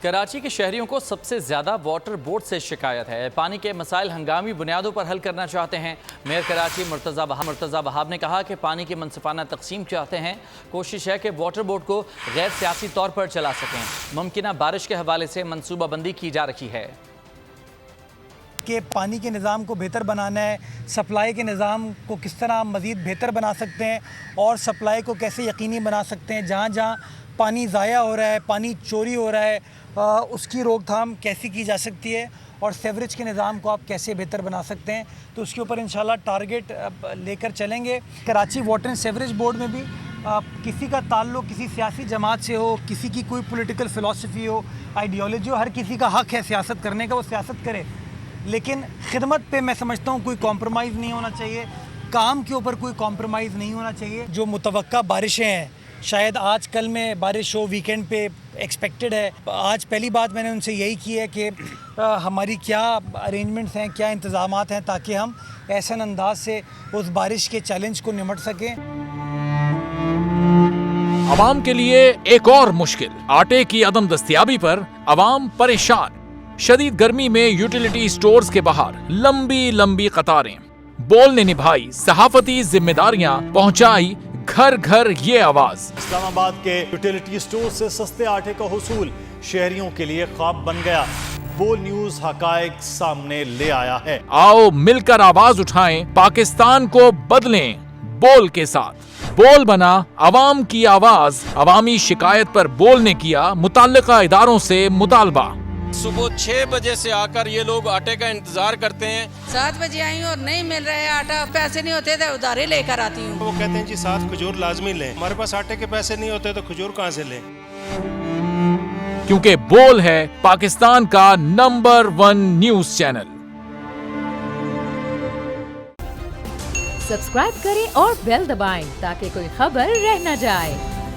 کراچی کے شہریوں کو سب سے زیادہ واٹر بورڈ سے شکایت ہے۔ پانی کے مسائل ہنگامی بنیادوں پر حل کرنا چاہتے ہیں۔ میئر کراچی مرتضی وہاب نے کہا کہ پانی کی منصفانہ تقسیم چاہتے ہیں۔ کوشش ہے کہ واٹر بورڈ کو غیر سیاسی طور پر چلا سکیں۔ ممکنہ بارش کے حوالے سے منصوبہ بندی کی جا رہی ہے کہ پانی کے نظام کو بہتر بنانا ہے، سپلائی کے نظام کو کس طرح مزید بہتر بنا سکتے ہیں اور سپلائی کو کیسے یقینی بنا سکتے ہیں۔ جہاں جہاں پانی ضائع ہو رہا ہے، پانی چوری ہو رہا ہے، اس کی روک تھام کیسی کی جا سکتی ہے اور سیوریج کے نظام کو آپ کیسے بہتر بنا سکتے ہیں، تو اس کے اوپر انشاءاللہ ٹارگٹ لے کر چلیں گے۔ Karachi water and sewerage board میں بھی کسی کا تعلق کسی سیاسی جماعت سے ہو، کسی کی کوئی پولیٹیکل فلسفی ہو، آئیڈیالوجی ہو، ہر کسی کا حق ہے سیاست کرنے کا، وہ سیاست کرے، لیکن خدمت پہ میں سمجھتا ہوں کوئی کمپرومائز نہیں ہونا چاہیے، کام کے اوپر کوئی کمپرومائز نہیں ہونا چاہیے۔ جو متوقع بارشیں ہیں، شاید آج کل میں بارش ہو، ویکینڈ پہ ایکسپیکٹڈ ہے۔ آج پہلی بات میں نے ان سے یہی کی ہے کہ ہماری کیا ارینجمنٹس ہیں، کیا انتظامات ہیں تاکہ ہم احسن انداز سے اس بارش کے چیلنج کو نمٹ سکیں۔ عوام کے لیے ایک اور مشکل، آٹے کی عدم دستیابی پر عوام پریشان۔ شدید گرمی میں یوٹیلیٹی سٹورز کے باہر لمبی لمبی قطاریں۔ بول نے نبھائی صحافتی ذمہ داریاں، پہنچائی گھر گھر یہ آواز۔ اسلام آباد کے یوٹیلیٹی سٹور سے سستے آٹے کا حصول شہریوں کے لیے خواب بن گیا۔ بول نیوز حقائق سامنے لے آیا ہے۔ آؤ مل کر آواز اٹھائیں، پاکستان کو بدلیں بول کے ساتھ۔ بول بنا عوام کی آواز۔ عوامی شکایت پر بول نے کیا متعلقہ اداروں سے مطالبہ۔ صبح 6 بجے سے آ کر یہ لوگ آٹے کا انتظار کرتے ہیں۔ 7 بجے آئی ہوں اور نہیں مل رہا ہے آٹا، پیسے نہیں ہوتے تو ادھارے لے کر آتی ہوں۔ وہ کہتے ہیں جی 7 کھجور لازمی لیں، ہمارے پاس آٹے کے پیسے نہیں ہوتے تو کھجور کہاں سے لیں؟ کیونکہ بول ہے پاکستان کا نمبر 1 نیوز چینل۔ سبسکرائب کریں اور بیل دبائیں تاکہ کوئی خبر رہ نہ جائے۔